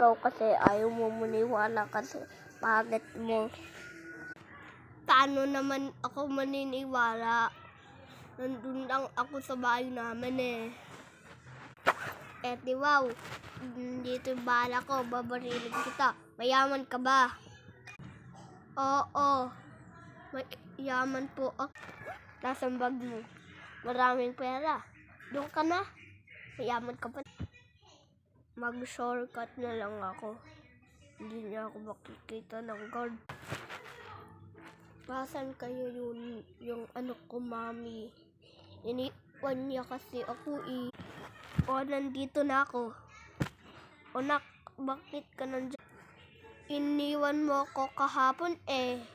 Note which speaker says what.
Speaker 1: ikaw kasi ayaw mo maniwala kasi pangit mo. Paano naman ako maniniwala? Nandun lang ako sa bahay namin eh. Eh wow, dito yung bala ko, babarilin kita. Mayaman ka ba? Oo, mayaman po ako. Nasaan bag mo? Maraming pera. Doon ka na. Mayaman ka pa. Mag-shortcut na lang ako. Hindi niya ako makikita ng guard. Pasan kayo yung ano ko, mami? Iniwan niya kasi ako eh. O, nandito na ako. O, bakit ka nandiyan? Iniwan mo ako kahapon eh.